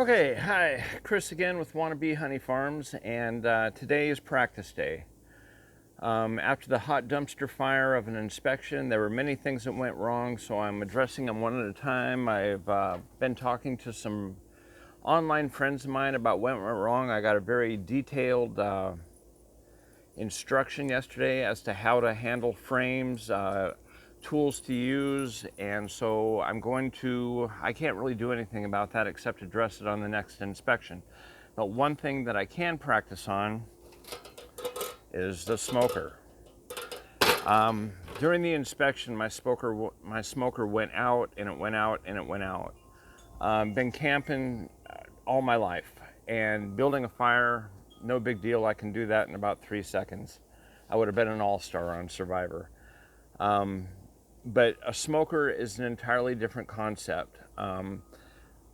Okay, hi, Chris again with Wannabe Honey Farms, and today is practice day. After the hot dumpster fire of an inspection, there were many things that went wrong, so I'm addressing them one at a time. I've been talking to some online friends of mine about what went wrong. I got a very detailed instruction yesterday as to how to handle frames, tools to use, and so I can't really do anything about that except address it on the next inspection. But one thing that I can practice on is the smoker. During the inspection, my smoker went out and it went out and it went out. Been camping all my life, and building a fire, no big deal. I can do that in about 3 seconds. I would have been an all-star on Survivor. But a smoker is an entirely different concept.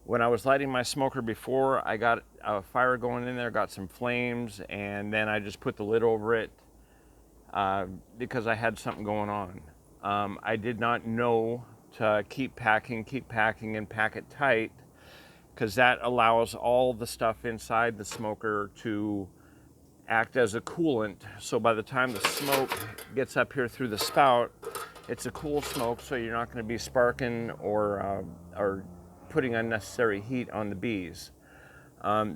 When I was lighting my smoker before, I got a fire going in there, got some flames, and then I just put the lid over it because I had something going on. I did not know to keep packing and pack it tight, because that allows all the stuff inside the smoker to act as a coolant. So by the time the smoke gets up here through the spout, it's a cool smoke, so you're not going to be sparking or putting unnecessary heat on the bees.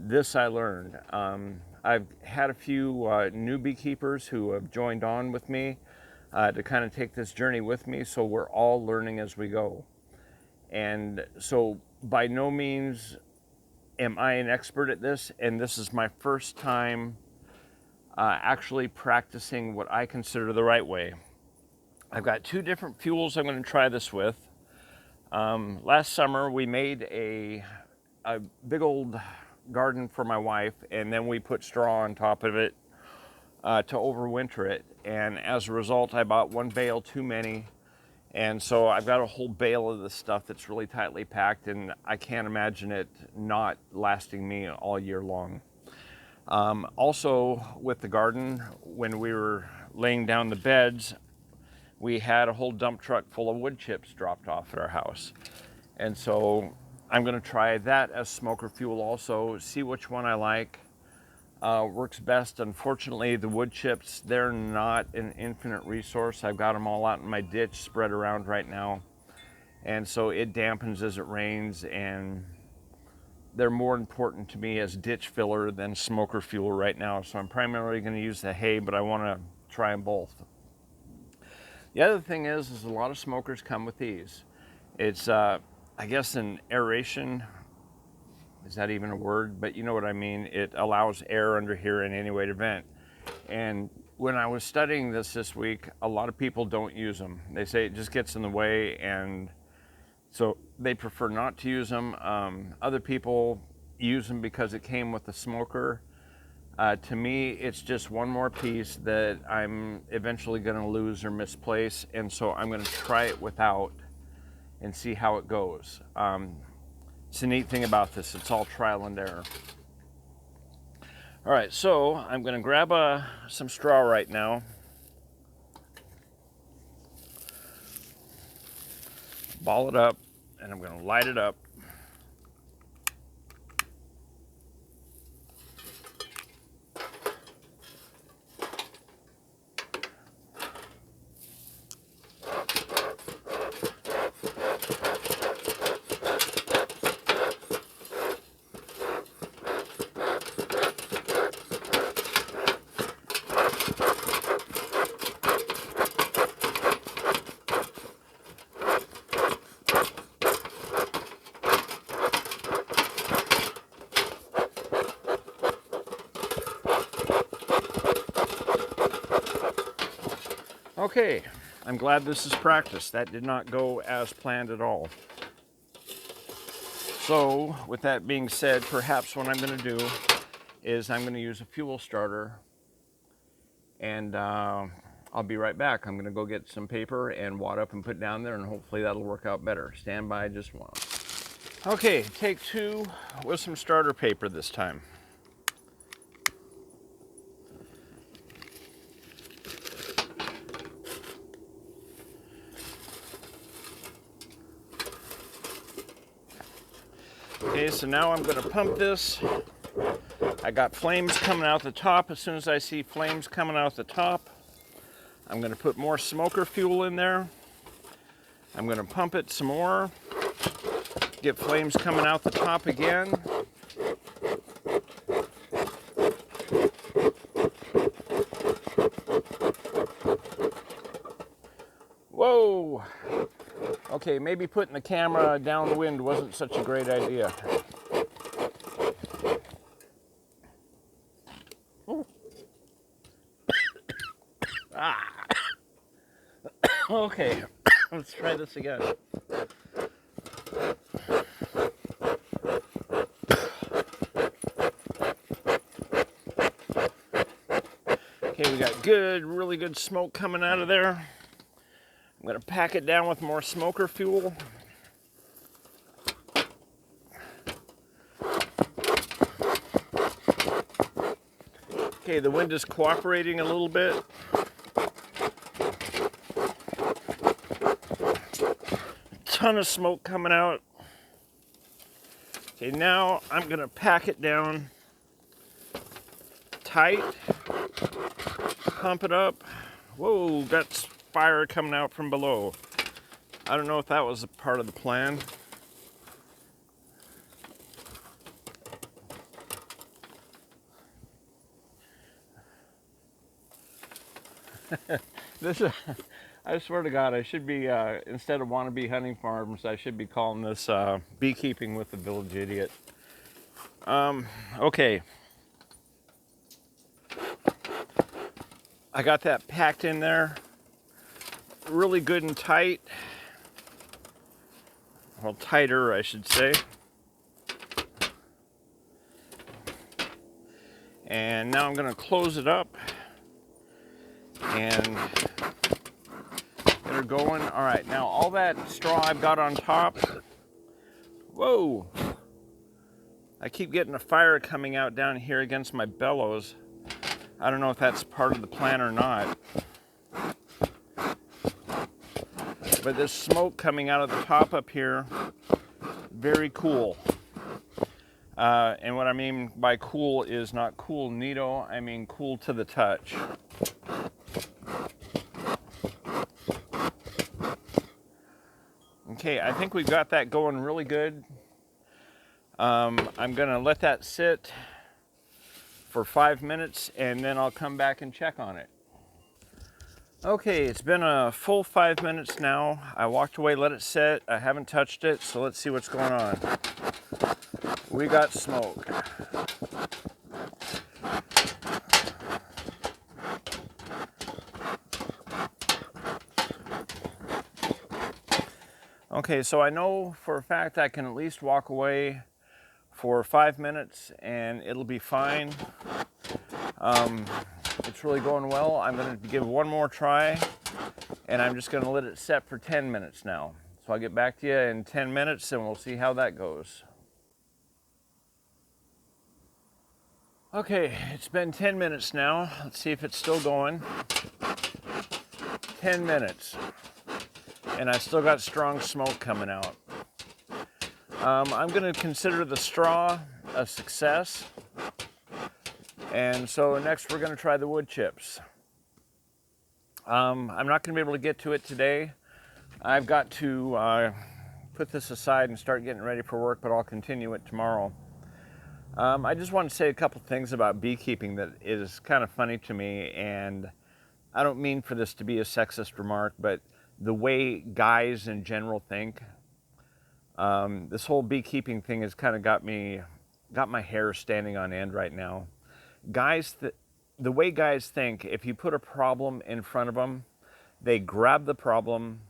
This I learned. I've had a few new beekeepers who have joined on with me to kind of take this journey with me, so we're all learning as we go. And so by no means am I an expert at this, and this is my first time actually practicing what I consider the right way. I've got 2 different fuels I'm going to try this with. Last summer we made a big old garden for my wife, and then we put straw on top of it to overwinter it, and as a result I bought 1 bale too many, and so I've got a whole bale of this stuff that's really tightly packed, and I can't imagine it not lasting me all year long. Also with the garden, when we were laying down the beds, we had a whole dump truck full of wood chips dropped off at our house. And so I'm going to try that as smoker fuel also, see which one I like. Works best. Unfortunately, the wood chips, they're not an infinite resource. I've got them all out in my ditch spread around right now. And so it dampens as it rains, and they're more important to me as ditch filler than smoker fuel right now. So I'm primarily going to use the hay, but I want to try them both. The other thing is a lot of smokers come with these. It's, I guess, an aeration. Is that even a word? But you know what I mean. It allows air under here in any way to vent. And when I was studying this week, a lot of people don't use them. They say it just gets in the way, and so they prefer not to use them. Other people use them because it came with the smoker. To me, it's just one more piece that I'm eventually going to lose or misplace, and so I'm going to try it without and see how it goes. It's a neat thing about this. It's all trial and error. All right, so I'm going to grab some straw right now. Ball it up, and I'm going to light it up. Okay, I'm glad this is practice. That did not go as planned at all. So, with that being said, perhaps what I'm going to do is I'm going to use a fuel starter, and I'll be right back. I'm going to go get some paper and wad up and put down there, and hopefully that'll work out better. Stand by just one. Okay, take 2 with some starter paper this time. Okay, Okay, so now I'm going to pump this. I got flames coming out the top. As soon as I see flames coming out the top, I'm going to put more smoker fuel in there. I'm going to pump it some more. Get flames coming out the top again. Whoa! Okay, maybe putting the camera downwind wasn't such a great idea. Okay, let's try this again. Okay, we got really good smoke coming out of there. I'm gonna pack it down with more smoker fuel. Okay, the wind is cooperating a little bit. Ton of smoke coming out. Okay, now I'm gonna pack it down tight, pump it up. Whoa, that's fire coming out from below. I don't know if that was a part of the plan. I swear to God, I should be, instead of wannabe hunting farms, I should be calling this beekeeping with the village idiot. Okay. I got that packed in there. Really good and tight. Well, tighter, I should say. And now I'm going to close it up. And get her going. All right, now all that straw I've got on top. Whoa! I keep getting a fire coming out down here against my bellows. I don't know if that's part of the plan or not. But this smoke coming out of the top up here, very cool. And what I mean by cool is not cool neato, I mean cool to the touch. Okay, I think we've got that going really good. I'm gonna let that sit for 5 minutes and then I'll come back and check on it. Okay, it's been a full 5 minutes now. I walked away, let it sit. I haven't touched it, so let's see what's going on. We got smoke. Okay, so I know for a fact I can at least walk away for 5 minutes and it'll be fine. It's really going well. I'm going to give one more try and I'm just going to let it set for 10 minutes now. So I'll get back to you in 10 minutes and we'll see how that goes. Okay, it's been 10 minutes now. Let's see if it's still going. 10 minutes. And I still got strong smoke coming out. I'm going to consider the straw a success. And so next we're going to try the wood chips. I'm not going to be able to get to it today. I've got to put this aside and start getting ready for work, but I'll continue it tomorrow. I just want to say a couple things about beekeeping that is kind of funny to me, and I don't mean for this to be a sexist remark, but the way guys in general think, this whole beekeeping thing has kind of got my hair standing on end right now. Guys, the way guys think, if you put a problem in front of them, they grab the problem,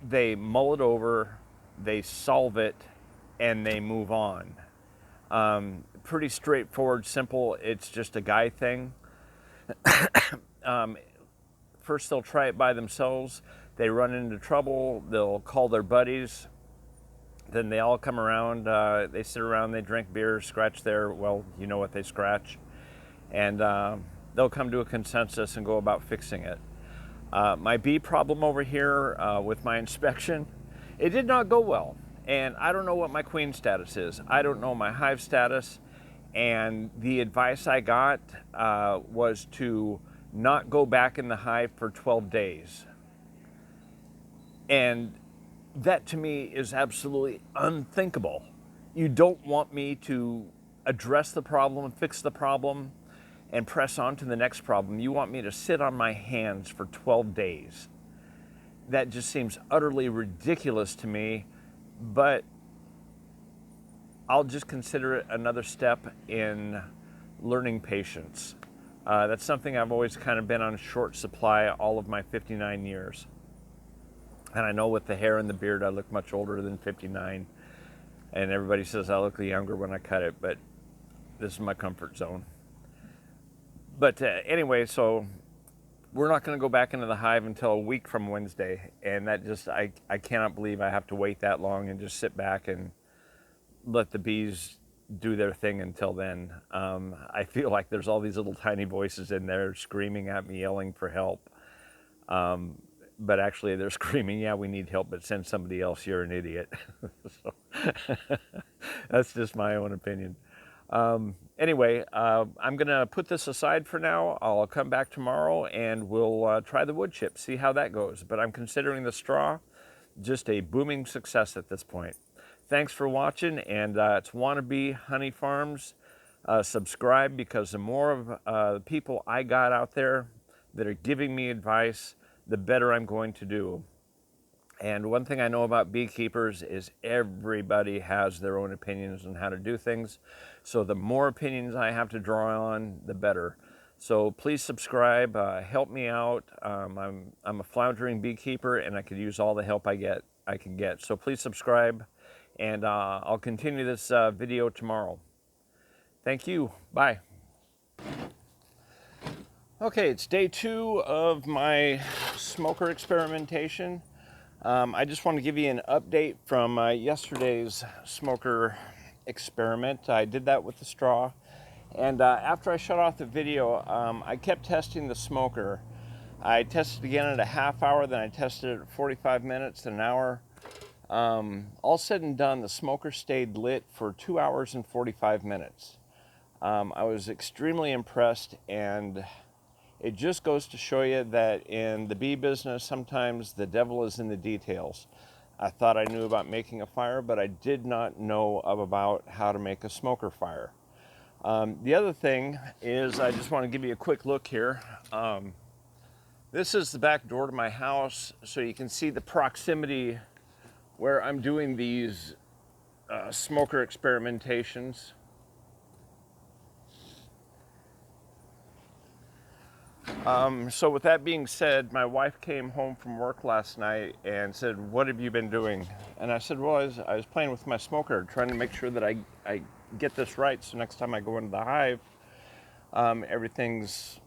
they mull it over, they solve it, and they move on. Pretty straightforward, simple. It's just a guy thing. First they'll try it by themselves. They run into trouble. They'll call their buddies. Then they all come around. They sit around. They drink beer, scratch their, well, you know what they scratch. And they'll come to a consensus and go about fixing it. My bee problem over here with my inspection, it did not go well. And I don't know what my queen status is. I don't know my hive status. And the advice I got was to not go back in the hive for 12 days. And that to me is absolutely unthinkable. You don't want me to address the problem, fix the problem, and press on to the next problem. You want me to sit on my hands for 12 days. That just seems utterly ridiculous to me, but I'll just consider it another step in learning patience. That's something I've always kind of been on short supply all of my 59 years. And I know with the hair and the beard, I look much older than 59. And everybody says I look younger when I cut it, but this is my comfort zone. But anyway, so we're not going to go back into the hive until a week from Wednesday. And that just, I cannot believe I have to wait that long and just sit back and let the bees do their thing until then. I feel like there's all these little tiny voices in there screaming at me, yelling for help. But actually they're screaming, yeah, we need help, but send somebody else, you're an idiot. So, that's just my own opinion. Anyway, I'm gonna put this aside for now. I'll come back tomorrow and we'll try the wood chip, see how that goes. But I'm considering the straw just a booming success at this point. Thanks for watching, and it's Wannabe Honey Farms. Subscribe, because the more of the people I got out there that are giving me advice, the better I'm going to do. And one thing I know about beekeepers is everybody has their own opinions on how to do things. So the more opinions I have to draw on, the better. So please subscribe, help me out. I'm a floundering beekeeper and I could use all the help I can get. So please subscribe, and I'll continue this video tomorrow. Thank you, bye. Okay, it's day 2 of my smoker experimentation. I just want to give you an update from yesterday's smoker experiment. I did that with the straw, and after I shut off the video, I kept testing the smoker. I tested again at a half hour, then I tested it at 45 minutes, an hour. All said and done, the smoker stayed lit for 2 hours and 45 minutes. I was extremely impressed, and it just goes to show you that in the bee business, sometimes the devil is in the details. I thought I knew about making a fire, but I did not know about how to make a smoker fire. The other thing is, I just want to give you a quick look here. This is the back door to my house, so you can see the proximity where I'm doing these smoker experimentations. So with that being said, my wife came home from work last night and said, "What have you been doing?" And I said, well, I was playing with my smoker, trying to make sure that I get this right, so next time I go into the hive, everything's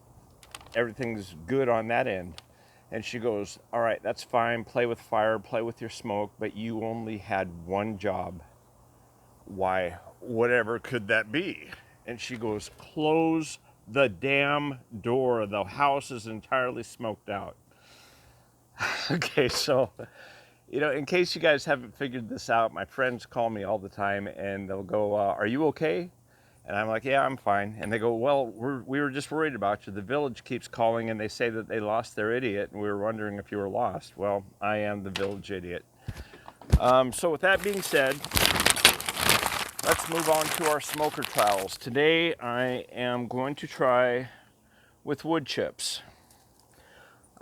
good on that end. And she goes, "All right, that's fine, play with fire, play with your smoke, but you only had one job." Why, whatever could that be? And she goes, "Close the damn door. The house is entirely smoked out." Okay, so, in case you guys haven't figured this out, my friends call me all the time and they'll go, "Are you okay?" And I'm like, "Yeah, I'm fine." And they go, "Well, we were just worried about you. The village keeps calling and they say that they lost their idiot, and we were wondering if you were lost." Well, I am the village idiot. So with that being said, let's move on to our smoker trials. Today I am going to try with wood chips.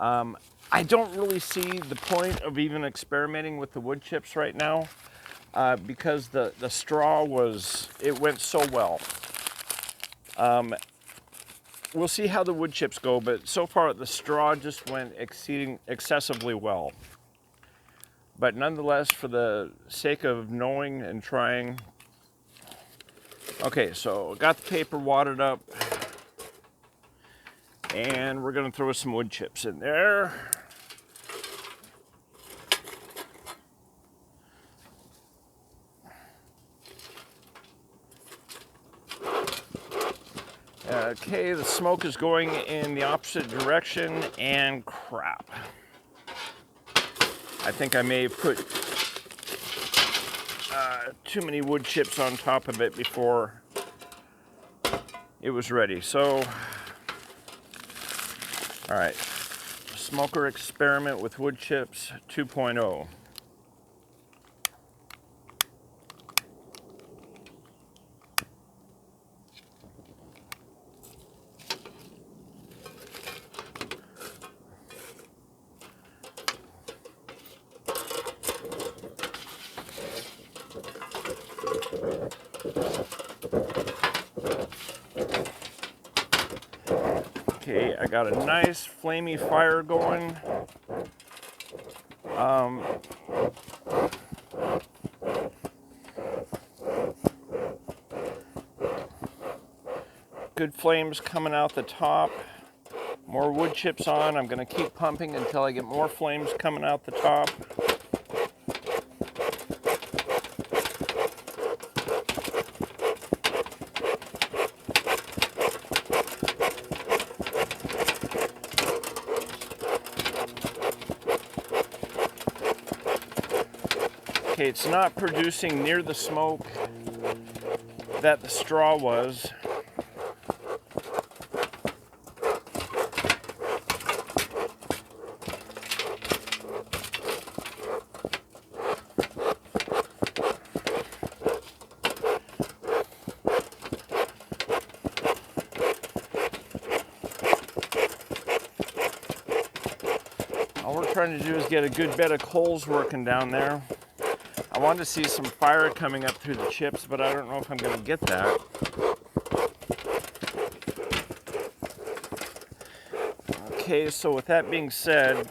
I don't really see the point of even experimenting with the wood chips right now, because the straw went so well. We'll see how the wood chips go, but so far the straw just went excessively well. But nonetheless, for the sake of knowing and trying. Okay, so got the paper wadded up, and we're gonna throw some wood chips in there. Okay, the smoke is going in the opposite direction, and crap. I think I may have put too many wood chips on top of it before it was ready. So, all right, smoker experiment with wood chips 2.0. Okay, I got a nice flamey fire going. Good flames coming out the top. More wood chips on. I'm going to keep pumping until I get more flames coming out the top. Okay, it's not producing near the smoke that the straw was. All we're trying to do is get a good bed of coals working down there. I wanted to see some fire coming up through the chips, but I don't know if I'm going to get that. Okay, so with that being said,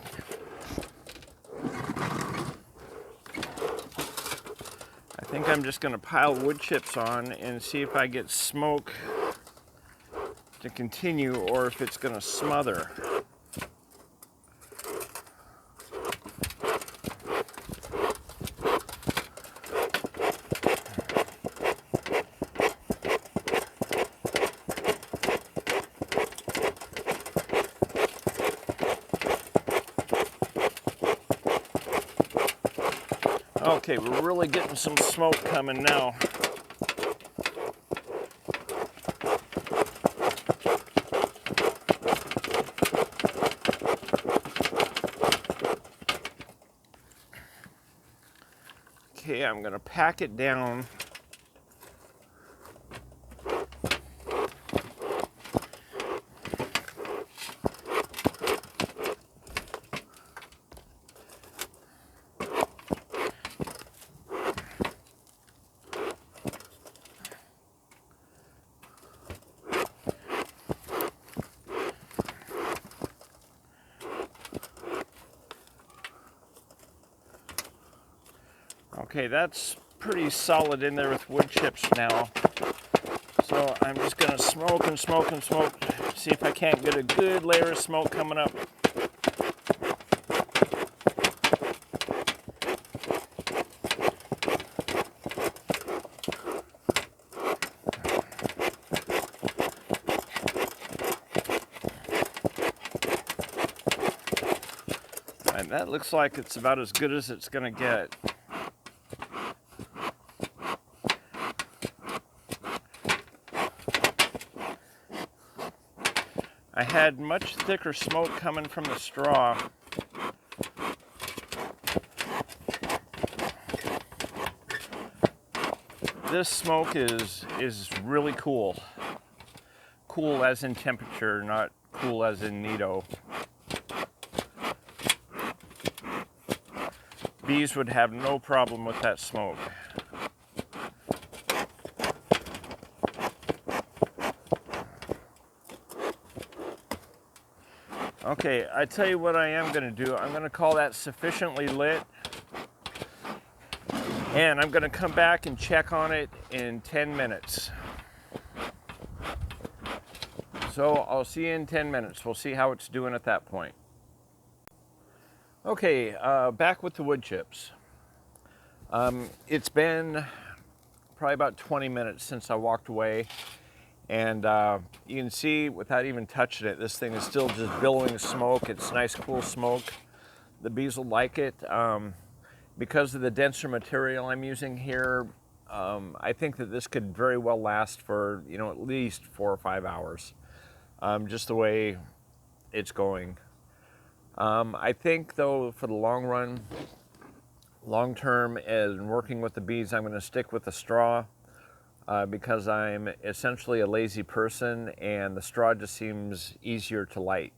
I think I'm just going to pile wood chips on and see if I get smoke to continue or if it's going to smother. Okay, we're really getting some smoke coming now. Okay, I'm going to pack it down. Okay, that's pretty solid in there with wood chips now. So I'm just going to smoke and smoke and smoke, see if I can't get a good layer of smoke coming up. And that looks like it's about as good as it's going to get. I had much thicker smoke coming from the straw. This smoke is really cool. Cool as in temperature, not cool as in neato. Bees would have no problem with that smoke. Okay, I tell you what I am going to do. I'm going to call that sufficiently lit. And I'm going to come back and check on it in 10 minutes. So I'll see you in 10 minutes. We'll see how it's doing at that point. Okay, back with the wood chips. It's been probably about 20 minutes since I walked away. And you can see, without even touching it, this thing is still just billowing smoke. It's nice, cool smoke. The bees will like it. Because of the denser material I'm using here, I think that this could very well last for, you know, at least 4 or 5 hours, just the way it's going. I think, though, for the long run, long term, and working with the bees, I'm going to stick with the straw because I'm essentially a lazy person and the straw just seems easier to light.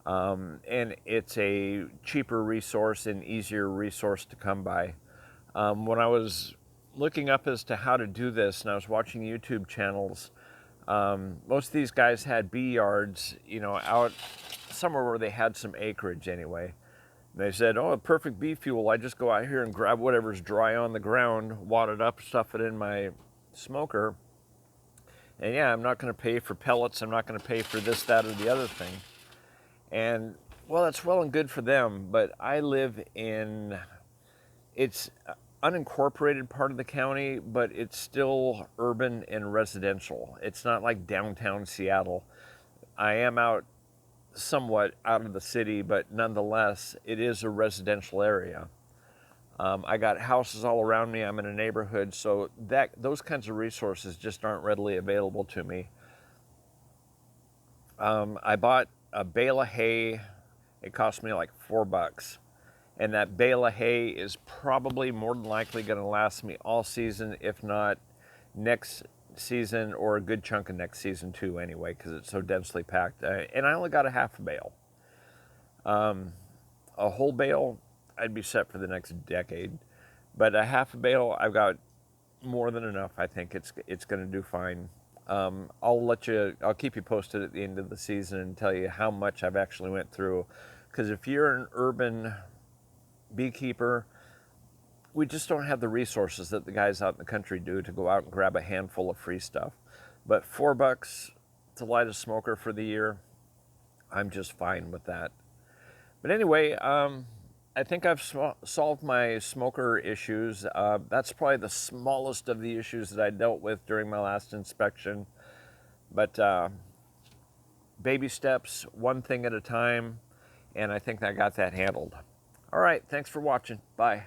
And it's a cheaper resource and easier resource to come by. When I was looking up as to how to do this and I was watching YouTube channels, most of these guys had bee yards, you know, out somewhere where they had some acreage anyway. And they said, oh, perfect bee fuel. I just go out here and grab whatever's dry on the ground, wad it up, stuff it in my smoker. And yeah, I'm not going to pay for pellets. I'm not going to pay for this, that, or the other thing. And well, that's well and good for them, but I live in, it's unincorporated part of the county, but it's still urban and residential. It's not like downtown Seattle. I am out somewhat out of the city, but nonetheless, it is a residential area. I got houses all around me. I'm in a neighborhood, so that those kinds of resources just aren't readily available to me. I bought a bale of hay. It cost me like $4. And that bale of hay is probably more than likely going to last me all season, if not next season or a good chunk of next season too anyway, because it's so densely packed. And I only got a half a bale. A whole bale, I'd be set for the next decade. But a half a bale, I've got more than enough. I think it's going to do fine. I'll keep you posted at the end of the season and tell you how much I've actually went through. Because if you're an urban beekeeper, we just don't have the resources that the guys out in the country do to go out and grab a handful of free stuff. But $4 to light a smoker for the year, I'm just fine with that. But anyway, I think I've solved my smoker issues. That's probably the smallest of the issues that I dealt with during my last inspection. But baby steps, one thing at a time, and I think I got that handled. All right, thanks for watching. Bye.